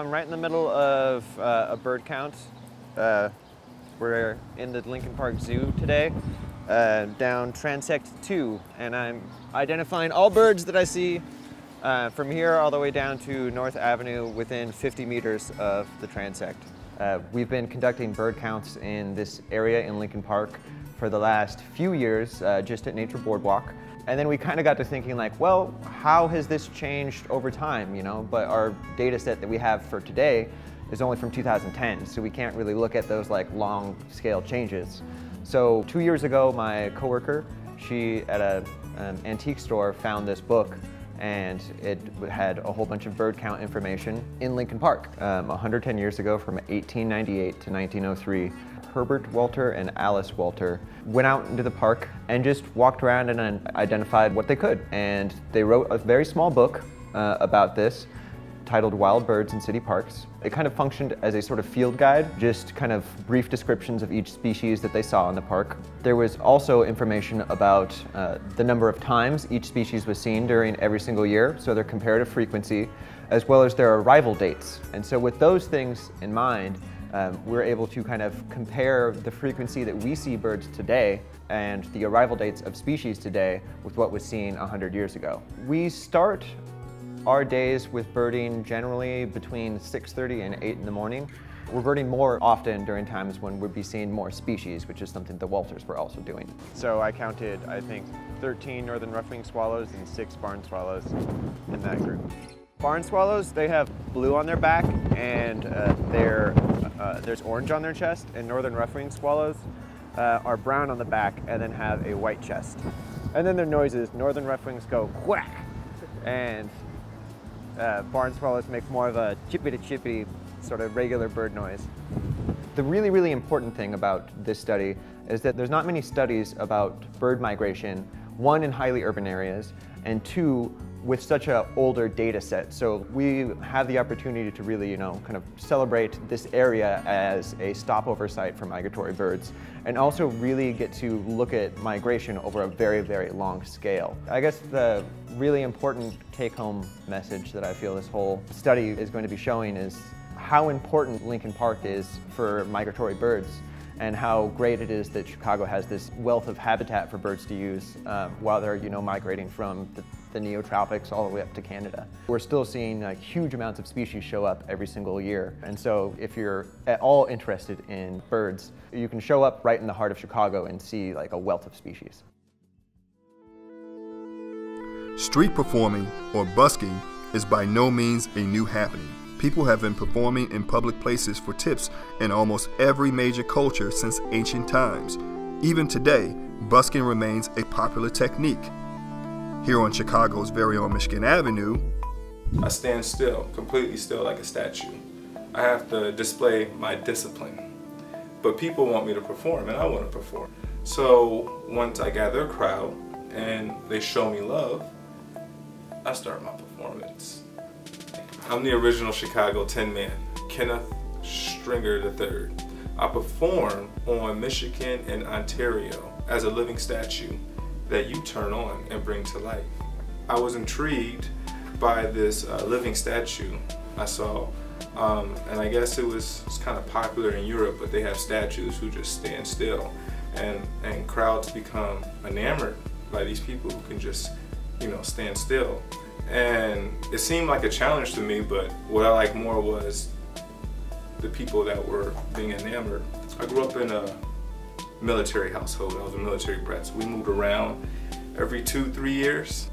I'm right in the middle of a bird count. We're in the Lincoln Park Zoo today, down Transect 2, and I'm identifying all birds that I see from here all the way down to North Avenue within 50 meters of the transect. We've been conducting bird counts in this area in Lincoln Park for the last few years, just at Nature Boardwalk. And then we kind of got to thinking like, well, how has this changed over time, you know? But our data set that we have for today is only from 2010, so we can't really look at those like long scale changes. So 2 years ago, my coworker, she at an antique store found this book, and it had a whole bunch of bird count information in Lincoln Park. 110 years ago, from 1898 to 1903, Herbert Walter and Alice Walter went out into the park and just walked around and identified what they could. And they wrote a very small book about this, titled Wild Birds in City Parks. It kind of functioned as a sort of field guide, just kind of brief descriptions of each species that they saw in the park. There was also information about the number of times each species was seen during every single year, so their comparative frequency, as well as their arrival dates. And so with those things in mind, we're able to kind of compare the frequency that we see birds today and the arrival dates of species today with what was seen 100 years ago. We start our days with birding generally between 6:30 and 8 in the morning. We're birding more often during times when we'd be seeing more species, which is something the Walters were also doing. So I counted, I think, 13 northern rough-winged swallows and 6 barn swallows in that group. Barn swallows, they have blue on their back and there's orange on their chest, and northern rough-winged swallows are brown on the back and then have a white chest. And then their noises, northern rough-wings go quack, and barn swallows make more of a chippity-chippity sort of regular bird noise. The really, really important thing about this study is that there's not many studies about bird migration, one, in highly urban areas, and two, with such an older data set. So we have the opportunity to really, kind of celebrate this area as a stopover site for migratory birds, and also really get to look at migration over a very, very long scale. I guess the really important take-home message that I feel this whole study is going to be showing is how important Lincoln Park is for migratory birds, and how great it is that Chicago has this wealth of habitat for birds to use while they're, migrating from the neotropics all the way up to Canada. We're still seeing huge amounts of species show up every single year. And so if you're at all interested in birds, you can show up right in the heart of Chicago and see like a wealth of species. Street performing, or busking, is by no means a new happening. People have been performing in public places for tips in almost every major culture since ancient times. Even today, busking remains a popular technique. Here on Chicago's very own Michigan Avenue, I stand still, completely still like a statue. I have to display my discipline. But people want me to perform, and I want to perform. So once I gather a crowd and they show me love, I start my performance. I'm the original Chicago 10-man, Kenneth Stringer III. I perform on Michigan and Ontario as a living statue that you turn on and bring to life. I was intrigued by this living statue I saw, and I guess it's kind of popular in Europe, but they have statues who just stand still, and crowds become enamored by these people who can just, stand still. And it seemed like a challenge to me, but what I liked more was the people that were being enamored. I grew up in a military household. I was a military brat, so we moved around every 2-3 years.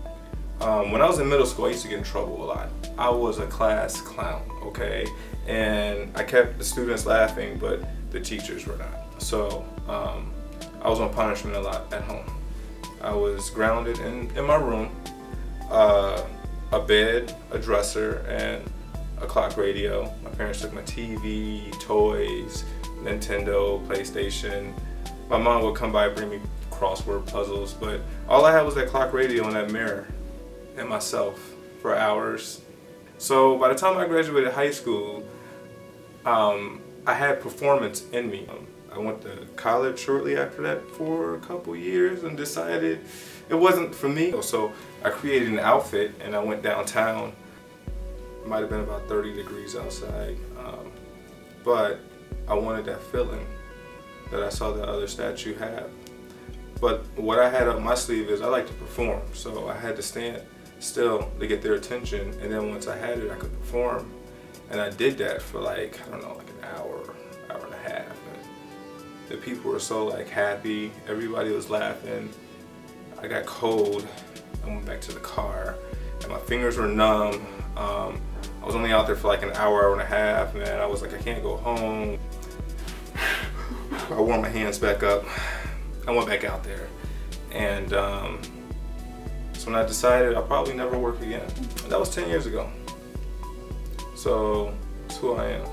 When I was in middle school, I used to get in trouble a lot. I was a class clown, okay? And I kept the students laughing, but the teachers were not. So I was on punishment a lot at home. I was grounded in my room, a bed, a dresser, and a clock radio. My parents took my TV, toys, Nintendo, PlayStation. My mom would come by and bring me crossword puzzles, but all I had was that clock radio and that mirror and myself for hours. So by the time I graduated high school, I had performance in me. I went to college shortly after that for a couple years and decided it wasn't for me. So I created an outfit and I went downtown might have been about 30 degrees outside, but I wanted that feeling that I saw the other statue have. But what I had up my sleeve is I like to perform, so I had to stand still to get their attention, and then once I had it, I could perform. And I did that for like, I don't know, like an hour and a half. And the people were so like happy, everybody was laughing. I got cold, I went back to the car, and my fingers were numb. I was only out there for like an hour and a half, man. I was like, I can't go home. I warmed my hands back up. I went back out there, and so when I decided I'll probably never work again. And that was 10 years ago. So that's who I am.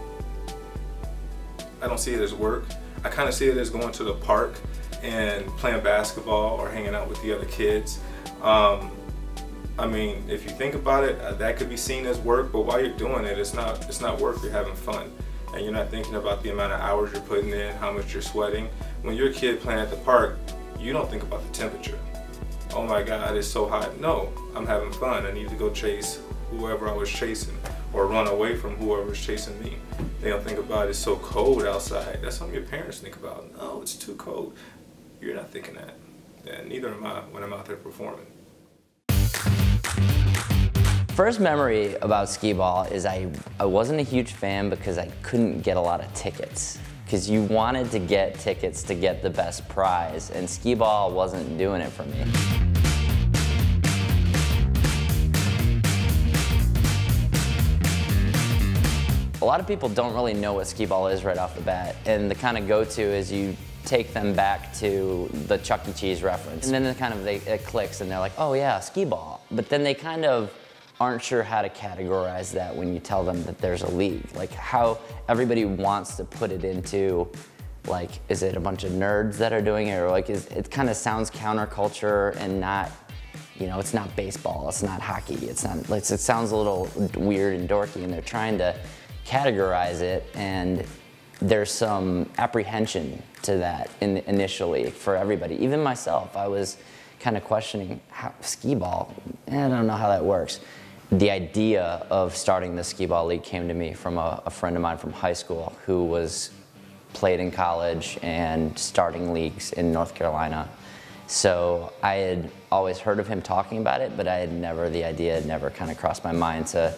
I don't see it as work. I kind of see it as going to the park and playing basketball or hanging out with the other kids. I mean, if you think about it, that could be seen as work, but while you're doing it, it's not work, you're having fun. And you're not thinking about the amount of hours you're putting in, how much you're sweating. When you're a kid playing at the park, you don't think about the temperature. Oh my God, it's so hot. No, I'm having fun. I need to go chase whoever I was chasing or run away from whoever was chasing me. They don't think about it's so cold outside. That's something your parents think about. No, it's too cold. You're not thinking that. And neither am I when I'm out there performing. First memory about skee-ball is I wasn't a huge fan because I couldn't get a lot of tickets. Because you wanted to get tickets to get the best prize, and skee-ball wasn't doing it for me. A lot of people don't really know what skee-ball is right off the bat, and the kind of go-to is you take them back to the Chuck E. Cheese reference, and then it clicks, and they're like, oh yeah, skee-ball. But then they kind of aren't sure how to categorize that when you tell them that there's a league. Like how everybody wants to put it into, like, is it a bunch of nerds that are doing it, or like, it kind of sounds counterculture and not, you know, it's not baseball, it's not hockey, it sounds a little weird and dorky, and they're trying to categorize it, and there's some apprehension to that initially for everybody. Even myself, I was kind of questioning how skee-ball, I don't know how that works. The idea of starting the skee-ball league came to me from a friend of mine from high school who played in college and starting leagues in North Carolina. So I had always heard of him talking about it, but the idea had never kind of crossed my mind to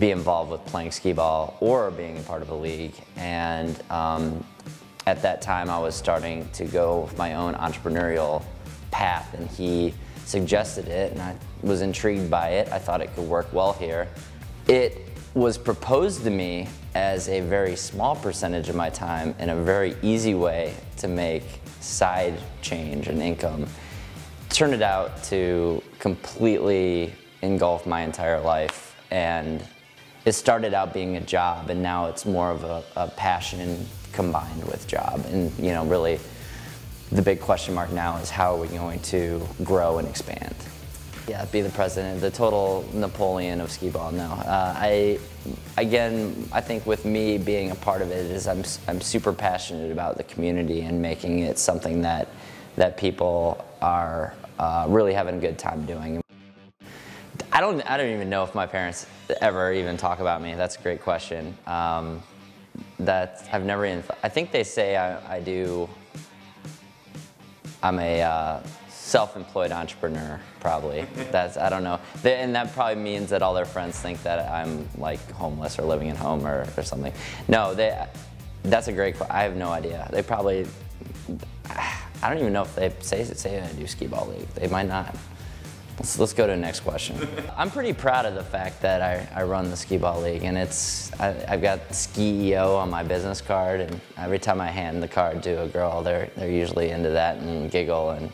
be involved with playing skee-ball or being a part of a league. And at that time I was starting to go with my own entrepreneurial path, and he suggested it, and I was intrigued by it. I thought it could work well here. It was proposed to me as a very small percentage of my time and a very easy way to make side change and income. Turned it out to completely engulf my entire life, and it started out being a job, and now it's more of a passion combined with job. And you know, really the big question mark now is how are we going to grow and expand? Yeah, be the president, the total Napoleon of skee-ball. No, I think with me being a part of it is I'm super passionate about the community and making it something that people are really having a good time doing. I don't even know if my parents ever even talk about me. That's a great question. I've never even. I think they say I'm a self-employed entrepreneur, probably. I don't know. And that probably means that all their friends think that I'm like homeless or living at home or something. No, that's a great question. I have no idea. They probably, I don't even know if they say I do skee-ball league. They might not. Let's go to the next question. I'm pretty proud of the fact that I run the skee-ball league, and I've got Skee-O on my business card, and every time I hand the card to a girl, they're usually into that and giggle, and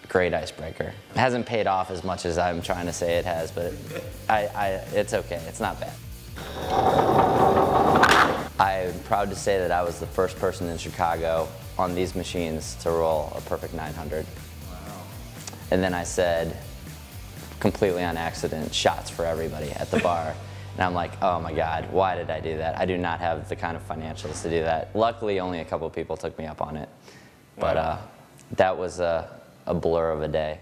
great icebreaker. It hasn't paid off as much as I'm trying to say it has, but it's okay, it's not bad. I'm proud to say that I was the first person in Chicago on these machines to roll a perfect 900. Wow. And then I said, completely on accident, shots for everybody at the bar. And I'm like, oh my God, why did I do that? I do not have the kind of financials to do that. Luckily, only a couple of people took me up on it. But that was a blur of a day.